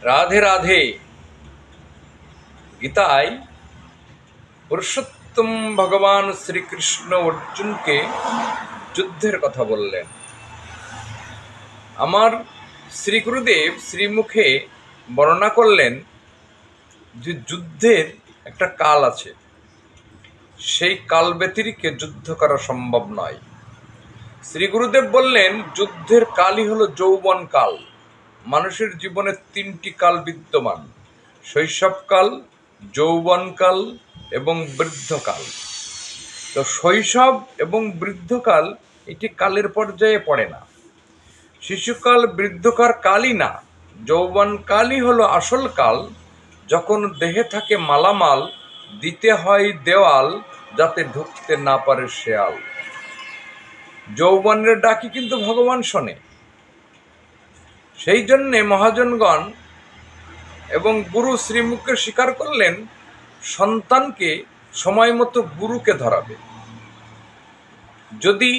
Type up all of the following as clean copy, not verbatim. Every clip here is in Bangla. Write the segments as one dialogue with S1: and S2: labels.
S1: রাধে রাধে। গীতায় পুরুষোত্তম ভগবান শ্রীকৃষ্ণ অর্জুনকে যুদ্ধের কথা বললেন। আমার শ্রী গুরুদেব শ্রীমুখে বর্ণনা করলেন যে যুদ্ধের একটা কাল আছে, সেই কাল ব্যতিরেকে যুদ্ধ করা সম্ভব নয়। শ্রী গুরুদেব বললেন যুদ্ধের কালই হলো যৌবন কাল। মানুষের জীবনে তিনটি কাল বিদ্যমান: শৈশবকাল, যৌবনকাল এবং বৃদ্ধকাল। তো শৈশব এবং বৃদ্ধকাল এটি কালের পর্যায়ে পড়ে না। শিশুকাল বৃদ্ধকার কালই না, যৌবনকালই হলো আসল কাল, যখন দেহে থাকে মালামাল, দিতে হয় দেওয়াল, যাতে ঢুকতে না পারে শেয়াল। যৌবনের ডাকি কিন্তু ভগবান শোনে। সেই জন্যে মহাজনগণ এবং গুরু শ্রীমুখে স্বীকার করলেন সন্তানকে সময় মতো গুরুকে ধরাবে। যদি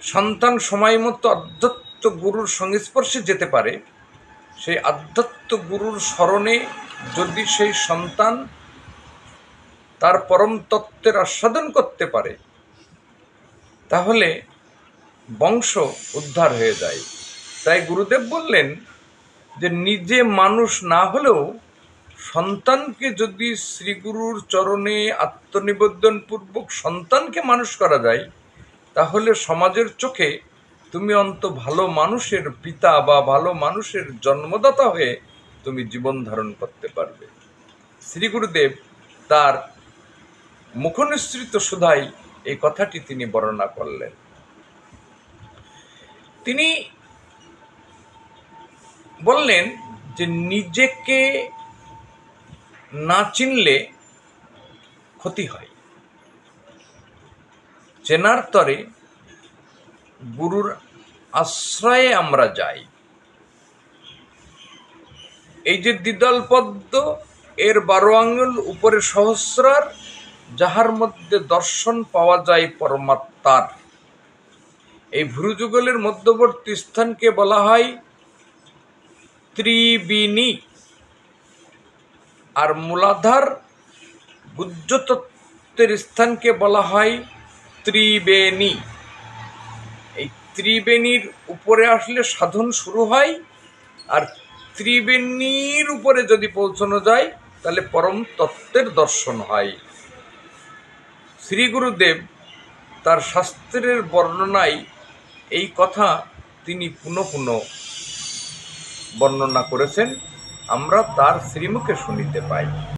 S1: সন্তান সময় মতো আধ্যাত্ম গুরুর সংস্পর্শে যেতে পারে, সেই আধ্যাত্ম গুরুর স্মরণে যদি সেই সন্তান তার পরম তত্ত্বের আস্বাদন করতে পারে, তাহলে বংশ উদ্ধার হয়ে যায়। তাই গুরুদেব বললেন যে নিজে মানুষ না হলেও সন্তানকে যদি শ্রীগুরুর চরণে আত্মনিবেদন পূর্বক সন্তানকে মানুষ করা যায়, তাহলে সমাজের চোখে তুমি ভালো মানুষের পিতা বা ভালো মানুষের জন্মদাতা হয়ে তুমি জীবন ধারণ করতে পারবে। শ্রী গুরুদেব তার মুখনিসৃত সুধাই এই কথাটি তিনি বর্ণনা করলেন। তিনি বললেন যে নিজেকে না চিনলে ক্ষতি হয়, চেনার তরে গুরুর আশ্রয়ে আমরা যাই। এই যে দ্বিদল পদ্ম, এর 12 আঙ্গুল উপরে সহস্রার, যাহার মধ্যে দর্শন পাওয়া যায় পরমাত্মার। এই ভ্রুযুগলের মধ্যবর্তী স্থানকে বলা হয় ত্রিবেণী, আর মূলাধার গুহ্যতত্ত্বের স্থানকে বলা হয় ত্রিবেণী। এই ত্রিবেণীর উপরে আসলে সাধন শুরু হয়, আর ত্রিবেণীর উপরে যদি পৌঁছানো যায় তাহলে পরম তত্ত্বের দর্শন হয়। শ্রী গুরুদেব তার শাস্ত্রের বর্ণনায় এই কথা তিনি পুনঃ পুনঃ বর্ণনা করেছেন, আমরা তার শ্রীমুখে শুনিতে পাই।